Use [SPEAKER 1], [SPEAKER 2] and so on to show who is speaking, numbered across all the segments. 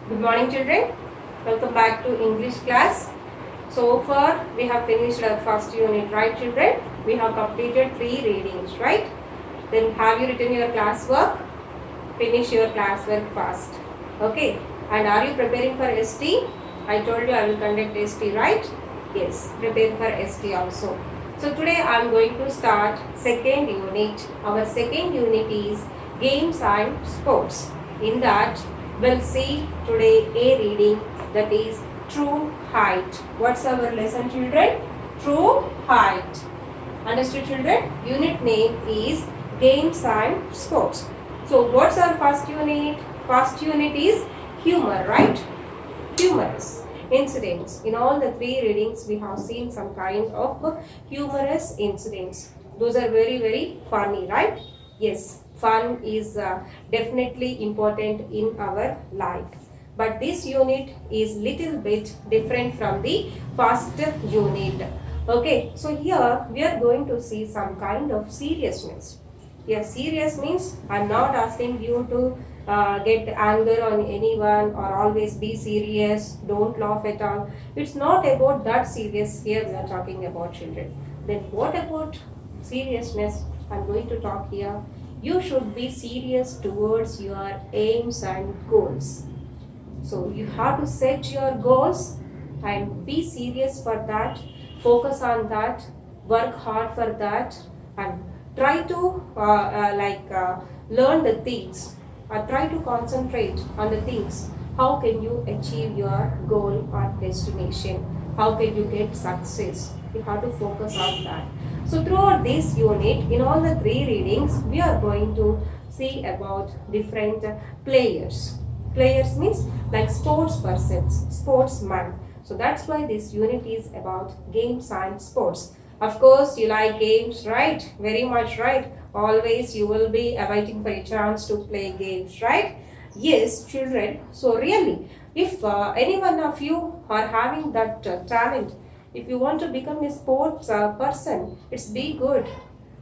[SPEAKER 1] Good morning, children. Welcome back to English class. So far, we have finished our first unit, right, children? We have completed 3 readings, right? Then have you written your classwork? Finish your classwork fast. Okay. And are you preparing for ST? I told you I will conduct ST, right? Yes, prepare for ST also. So today I am going to start second unit. Our second unit is games and sports. In that, we'll see today a reading that is True Height. What's our lesson, children? True Height. Understood, children? Unit name is games and sports. So what's our first unit? First unit is humor, right? Humorous incidents. In all the 3 readings, we have seen some kind of humorous incidents. Those are very funny, right? Yes, fun is definitely important in our life. But this unit is little bit different from the first unit. Okay, so here we are going to see some kind of seriousness. Yes, serious means I'm not asking you to get anger on anyone or always be serious, don't laugh at all. It's not about that serious here we are talking about, children. Then what about seriousness? I'm going to talk here. You should be serious towards your aims and goals. So you have to set your goals and be serious for that, focus on that, work hard for that, and try to learn the things or try to concentrate on the things. How can you achieve your goal or destination? How can you get success? You have to focus on that. So throughout this unit, in all the 3 readings, we are going to see about different players. Players means like sports persons, sportsman. So that's why this unit is about games and sports. Of course, you like games, right? Very much, right? Always you will be waiting for a chance to play games, right? Yes, children. So really, if any one of you are having that talent, if you want to become a sports person, it's be good.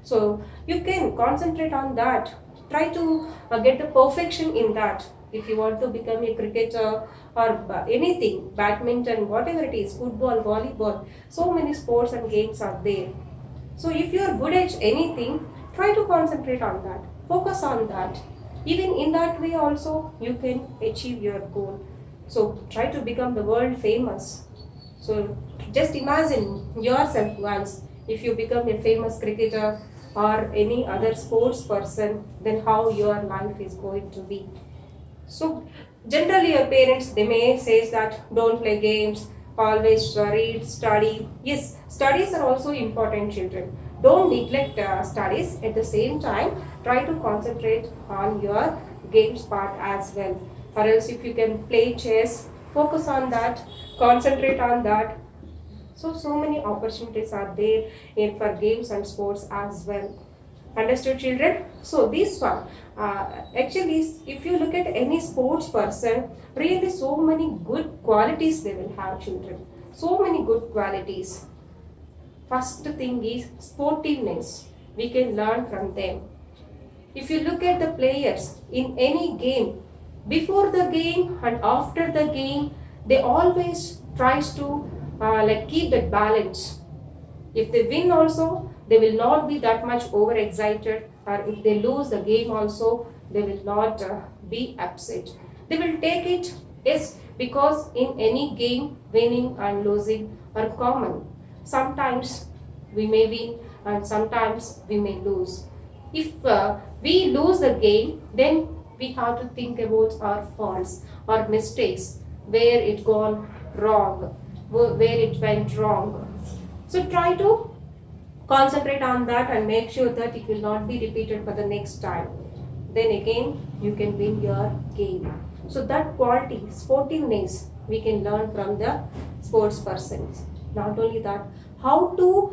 [SPEAKER 1] So you can concentrate on that. Try to get the perfection in that. If you want to become a cricketer or anything, badminton, whatever it is, football, volleyball, so many sports and games are there. So if you are good at anything, try to concentrate on that. Focus on that. Even in that way also, you can achieve your goal. So try to become the world famous. So just imagine yourself once, if you become a famous cricketer or any other sports person, then how your life is going to be. So generally your parents, they may say that don't play games, always read, study. Yes, studies are also important, children. Don't neglect studies. At the same time, try to concentrate on your games part as well. Or else if you can play chess, focus on that, concentrate on that. So many opportunities are there for games and sports as well. Understood, children? So this one, actually, if you look at any sports person, really so many good qualities they will have, children. So many good qualities. First thing is sportiveness. We can learn from them. If you look at the players in any game, before the game and after the game, they always tries to keep that balance. If they win also, they will not be that much overexcited, or if they lose the game also, they will not be upset. They will take it, yes, because in any game, winning and losing are common. Sometimes we may win and sometimes we may lose. If we lose the game, then we have to think about our faults or mistakes, where it gone wrong, where it went wrong. So try to concentrate on that and make sure that it will not be repeated for the next time. Then again, you can win your game. So that quality, sportiveness, we can learn from the sports persons. Not only that, how to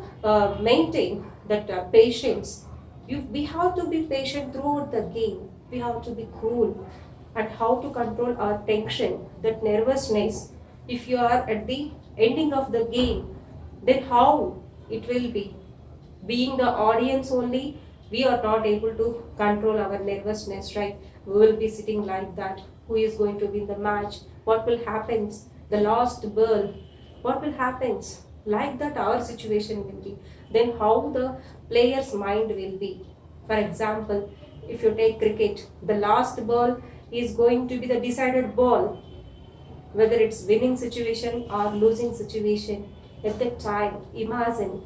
[SPEAKER 1] maintain that patience. We have to be patient throughout the game. We have to be cool. And how to control our tension, that nervousness. If you are at the ending of the game, then how it will be. Being the audience only, we are not able to control our nervousness, right? We will be sitting like that. who is going to win the match, what will happen, the last ball, what will happen, like that our situation will be, then how the player's mind will be. For example, if you take cricket, the last ball is going to be the decided ball, whether it's winning situation or losing situation. At that time, imagine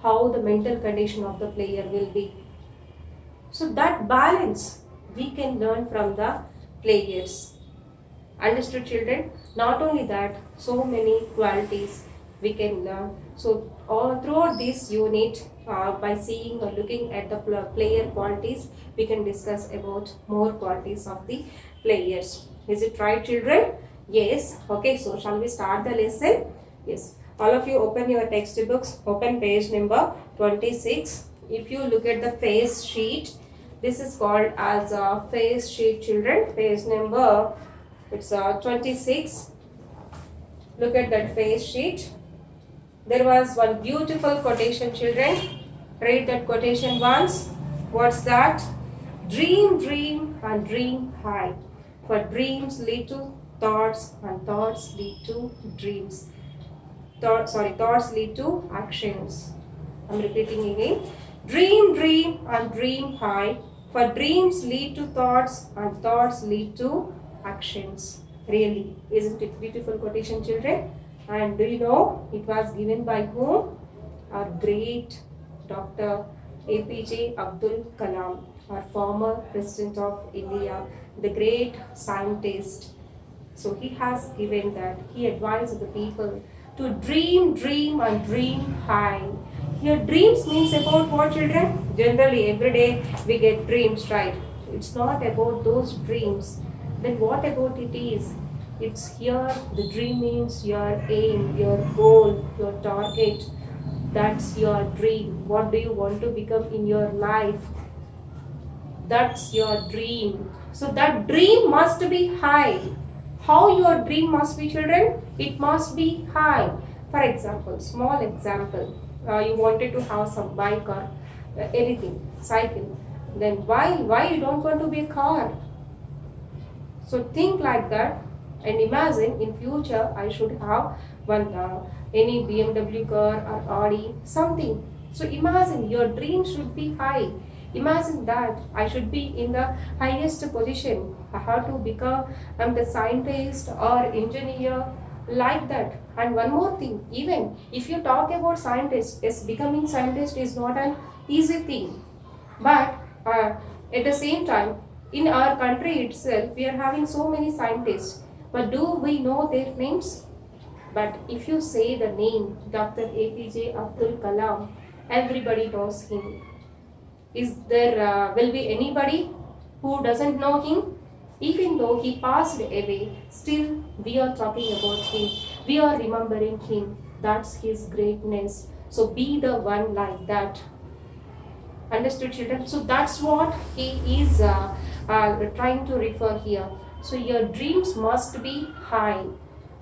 [SPEAKER 1] how the mental condition of the player will be. So that balance we can learn from the players. Understood, children? Not only that, so many qualities we can learn. So all throughout this unit, by seeing or looking at the player qualities, we can discuss about more qualities of the players. Is it right, children? Yes. Okay, so shall we start the lesson? Yes. All of you open your textbooks, open page number 26. If you look at the face sheet, this is called as a face sheet, children. Page number, it's 26. Look at that face sheet. There was one beautiful quotation, children. Read that quotation once. What's that? Dream, dream and dream high. For dreams lead to thoughts and thoughts lead to dreams. Thoughts lead to actions. I'm repeating again. Dream, dream and dream high. For dreams lead to thoughts and thoughts lead to actions. Really, isn't it beautiful quotation, children? And do you know it was given by whom? Our great Dr. APJ Abdul Kalam, our former President of India, the great scientist. So he has given that. He advised the people to dream, dream and dream high. Here dreams means about what, children? Generally every day we get dreams, right? It's not about those dreams. Then what about it is? It's here, the dream means your aim, your goal, your target. That's your dream. What do you want to become in your life? That's your dream. So that dream must be high. How your dream must be, children? It must be high. For example, small example. You wanted to have some bike or anything, cycle. Then why you don't want to be a car? So think like that. And imagine in future I should have one any BMW car or Audi, something. So imagine your dream should be high. Imagine that I should be in the highest position. I have to become the scientist or engineer, like that. And one more thing, even if you talk about scientist, yes, becoming scientist is not an easy thing. But at the same time, in our country itself, we are having so many scientists. But do we know their names? But if you say the name Dr. APJ Abdul Kalam, everybody knows him. Is there will be anybody who doesn't know him? Even though he passed away, still we are talking about him. We are remembering him. That's his greatness. So be the one like that. Understood, children? So that's what he is trying to refer here. So your dreams must be high.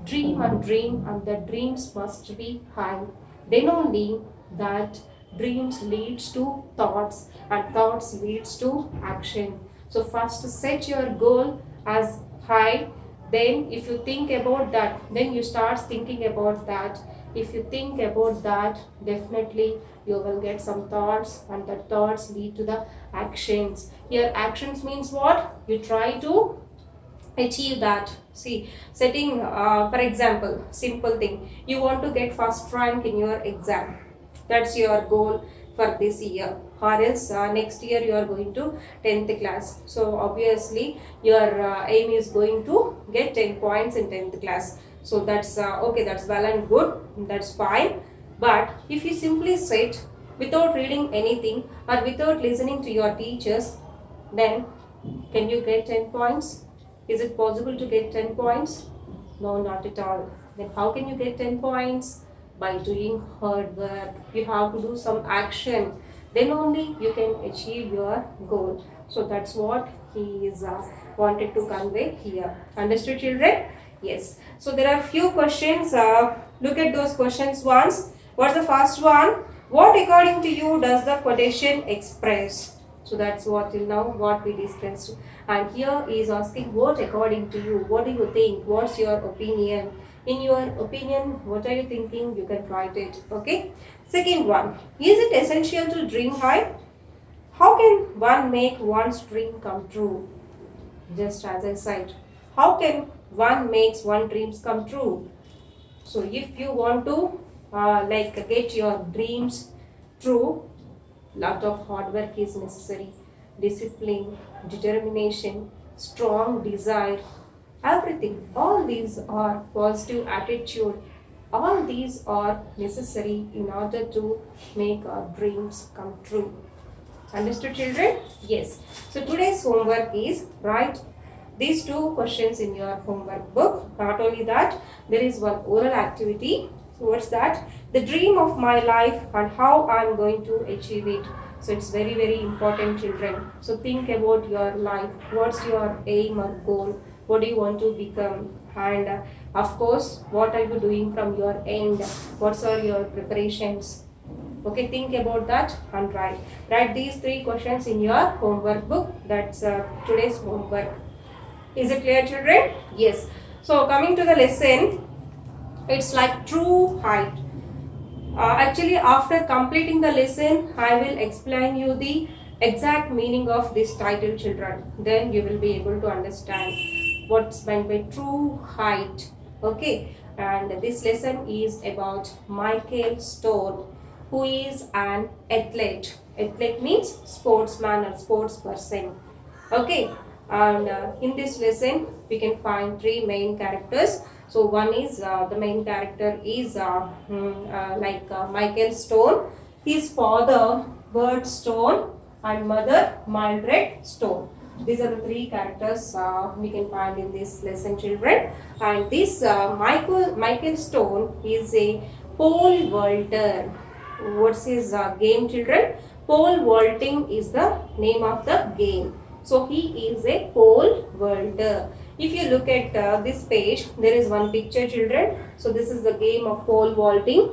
[SPEAKER 1] Dream and the dreams must be high. Then only that dreams leads to thoughts and thoughts leads to action. So first set your goal as high. Then if you think about that, then you start thinking about that. If you think about that, definitely you will get some thoughts and the thoughts lead to the actions. Here actions means what? You try to achieve that. See, setting for example, simple thing, you want to get first rank in your exam. That's your goal for this year, or else next year you are going to 10th class. So obviously your aim is going to get 10 points in 10th class. So that's okay, that's well and good, that's fine. But if you simply sit without reading anything or without listening to your teachers, then can you get 10 points? Is it possible to get 10 points? No, not at all. Then how can you get 10 points? By doing hard work. You have to do some action. Then only you can achieve your goal. So that's what he is wanted to convey here. Understood, children? Yes. So there are few questions. Look at those questions once. What's the first one? What according to you does the quotation express? So that's what till now what we discussed. And here he is asking what according to you, what do you think, what's your opinion? In your opinion, what are you thinking? You can write it. Okay. Second one, is it essential to dream high? How can one make one's dream come true? Just as I said, how can one makes one dreams come true? So if you want to get your dreams true, lot of hard work is necessary, discipline, determination, strong desire, everything. All these are positive attitude. All these are necessary in order to make our dreams come true. Understood, children? Yes. So today's homework is write these two questions in your homework book. Not only that, there is one oral activity. So what's that? The dream of my life and how I am going to achieve it. So it's very, very important, children. So think about your life. What's your aim or goal? What do you want to become? And of course, what are you doing from your end? What are your preparations? Okay, think about that and write. Write these three questions in your homework book. That's today's homework. Is it clear, children? Yes. So coming to the lesson, it's like true height. Actually, after completing the lesson, I will explain you the exact meaning of this title, children. Then you will be able to understand what's meant by true height. Okay. And this lesson is about Michael Stone, who is an athlete. Athlete means sportsman or sports person. Okay. And in this lesson, we can find three main characters. So one is the main character is Michael Stone. His father Bert Stone and mother Mildred Stone. These are the three characters we can find in this lesson, children. And this Michael Stone is a pole vaulter. What's his game, children? Pole vaulting is the name of the game. So he is a pole vaulter. If you look at this page, there is one picture, children. So this is the game of pole vaulting.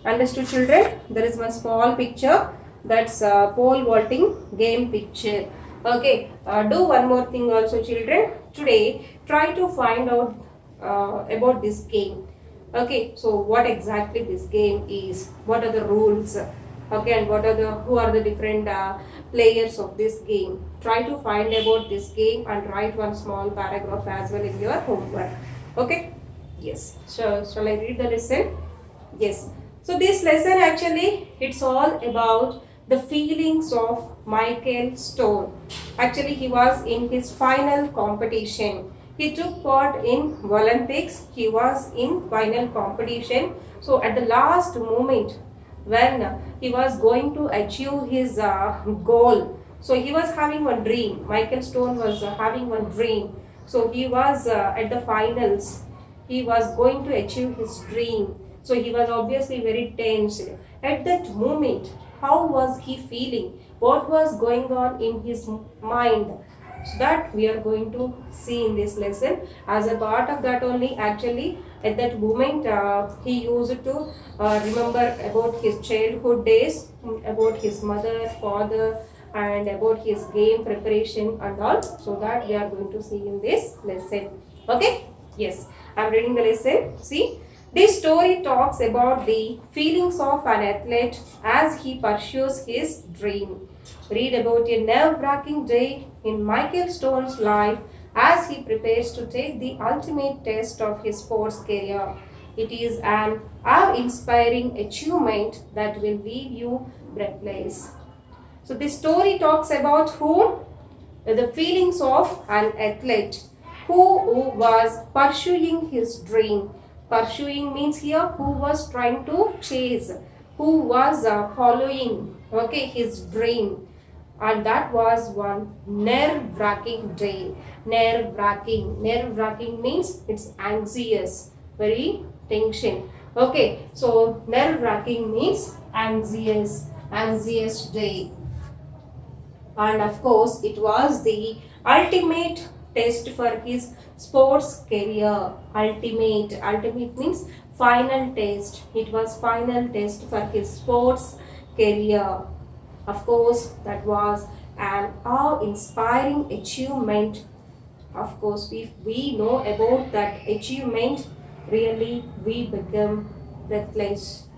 [SPEAKER 1] Understood, children? There is one small picture. That's pole vaulting game picture. Okay. Do one more thing also, children. Today, try to find out about this game. Okay. So what exactly this game is? What are the rules? Okay, and who are the different players of this game? Try to find about this game and write one small paragraph as well in your homework. Okay? Yes. So shall I read the lesson? Yes. So this lesson actually, it's all about the feelings of Michael Stone. Actually, he was in his final competition. He took part in Olympics. He was in final competition. So at the last moment, when he was going to achieve his goal. So he was having one dream. Michael Stone was having one dream. So he was at the finals. He was going to achieve his dream. So he was obviously very tense. At that moment, how was he feeling? What was going on in his mind? So that we are going to see in this lesson. As a part of that only, actually, at that moment, he used to remember about his childhood days, about his mother, father, and about his game preparation and all. So that we are going to see in this lesson. Okay? Yes. I am reading the lesson. See? This story talks about the feelings of an athlete as he pursues his dream. Read about a nerve-wracking day in Michael Stone's life as he prepares to take the ultimate test of his sports career. It is an awe-inspiring achievement that will leave you breathless. So this story talks about whom? The feelings of an athlete who was pursuing his dream. Pursuing means here who was trying to chase, who was following his dream. And that was one nerve-wracking day. Nerve-wracking means it's anxious, very tension. Okay, so nerve-wracking means anxious day. And of course, it was the ultimate test for his sports career. Ultimate means final test. It was final test for his sports career. Of course, that was an awe-inspiring achievement. Of course, if we know about that achievement, really we become breathless.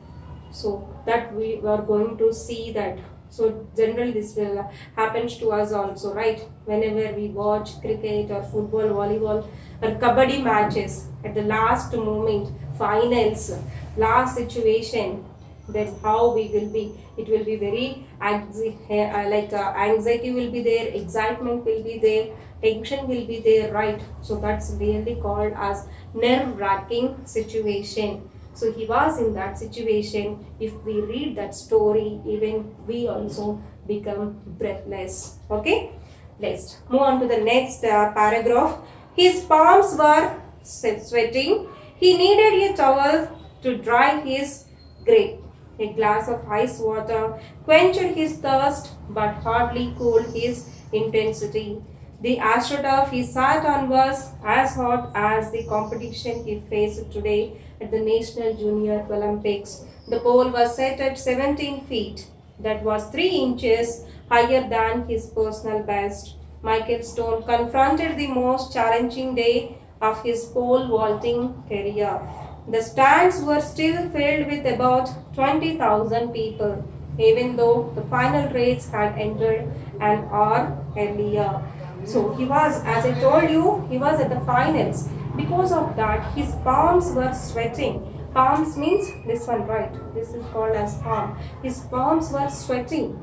[SPEAKER 1] So that we are going to see that. So generally this will happens to us also, right? Whenever we watch cricket or football, volleyball or kabaddi matches, at the last moment, finals, last situation, then how we will be, it will be very anxiety will be there, excitement will be there, tension will be there, right? So that's really called as nerve-wracking situation. So he was in that situation. If we read that story, even we also become breathless. Okay, let's move on to the next paragraph. His palms were sweating. He needed a towel to dry his grip. A glass of ice water quenched his thirst but hardly cooled his intensity. The astroturf he sat on was as hot as the competition he faced today at the National Junior Olympics. The pole was set at 17 feet. That was 3 inches higher than his personal best. Michael Stone confronted the most challenging day of his pole vaulting career. The stands were still filled with about 20,000 people, even though the final race had ended an hour earlier. So he was, as I told you, he was at the finals. Because of that, his palms were sweating. Palms means this one, right? This is called as palm. His palms were sweating.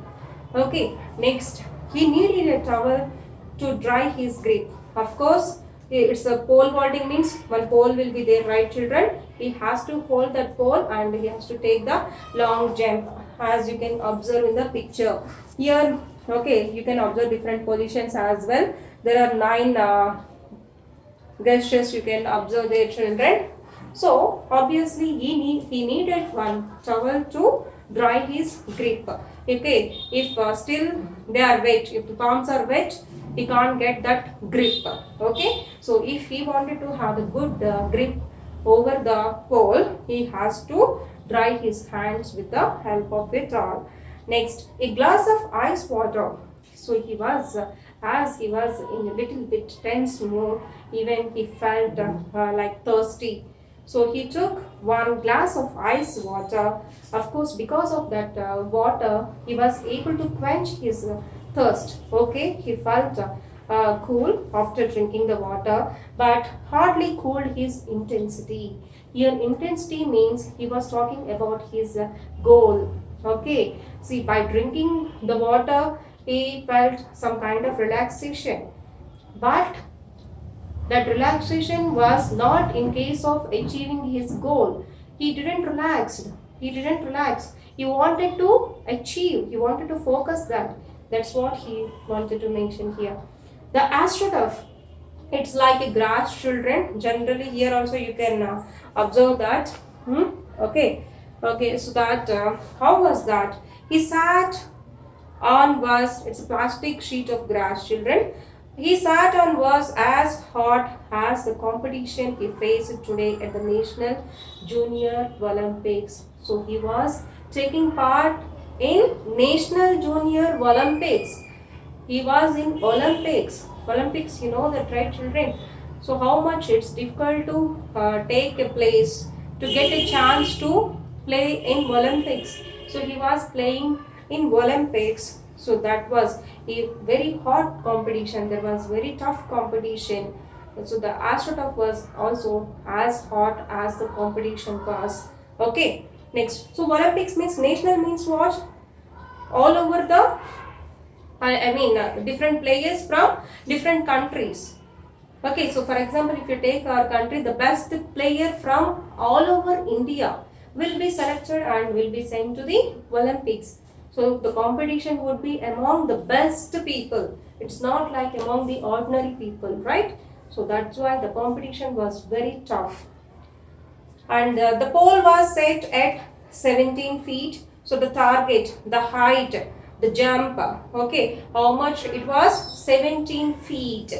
[SPEAKER 1] Okay, next, he needed a towel to dry his grip. Of course, it's a pole vaulting means one pole will be there, right, children? He has to hold that pole and he has to take the long jump, as you can observe in the picture. Here, okay, you can observe different positions as well. There are 9 gestures you can observe there, children. So obviously he needed one towel to dry his grip. Okay, if still they are wet, if the palms are wet, he can't get that grip. Okay, so if he wanted to have a good grip over the pole, he has to dry his hands with the help of a towel. Next, a glass of ice water. So he was, as he was in a little bit tense mood, even he felt like thirsty. So he took 1 glass of ice water. Of course, because of that water, he was able to quench his thirst. Okay, he felt cool after drinking the water, but hardly cooled his intensity. Here, intensity means he was talking about his goal. Okay, see, by drinking the water, he felt some kind of relaxation, but that relaxation was not in case of achieving his goal. He didn't relax. He didn't relax. He wanted to achieve. He wanted to focus that. That's what he wanted to mention here. The astroturf. It's like a grass, children. Generally, here also you can observe that. Okay. Okay. So that how was that? He sat on was, it's a plastic sheet of grass, children. He sat on was as hot as the competition he faced today at the National Junior Olympics. So he was taking part in National Junior Olympics. He was in Olympics. Olympics, you know that, right, children? So how much it's difficult to take a place, to get a chance to play in Olympics. So he was playing in Olympics. So that was a very hot competition. There was very tough competition. So the astroturf was also as hot as the competition was. Okay, next. So Olympics means national means what? All over the, different players from different countries. Okay, so for example, if you take our country, the best player from all over India will be selected and will be sent to the Olympics. So the competition would be among the best people. It's not like among the ordinary people, right? So that's why the competition was very tough. And the pole was set at 17 feet. So the target, the height, the jump, okay, how much it was? 17 feet.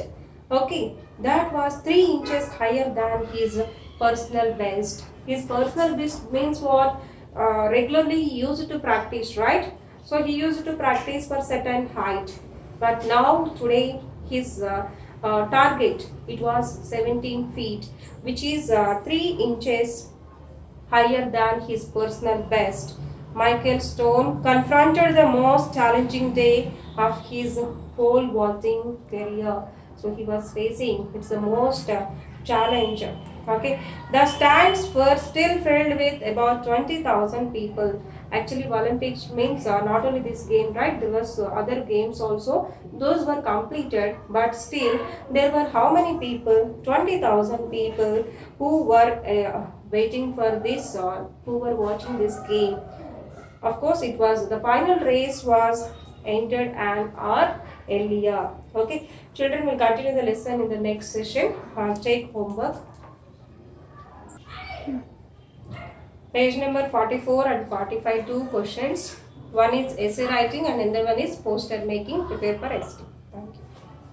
[SPEAKER 1] Okay, that was 3 inches higher than his personal best. His personal best means what? Regularly he used to practice, right? So he used to practice for certain height, but now today his target, it was 17 feet, which is 3 inches higher than his personal best. Michael Stone confronted the most challenging day of his whole vaulting career. So he was facing, it's the most challenge. Okay, the stands were still filled with about 20,000 people. Actually, Olympics means not only this game, right? There was other games also. Those were completed, but still there were how many people? 20,000 people who were waiting for this, who were watching this game. Of course, it was the final race was ended an hour earlier. Okay, children will continue the lesson in the next session. Take homework. Page number 44 and 45, two questions. One is essay writing and another one is poster making. Prepare for essay.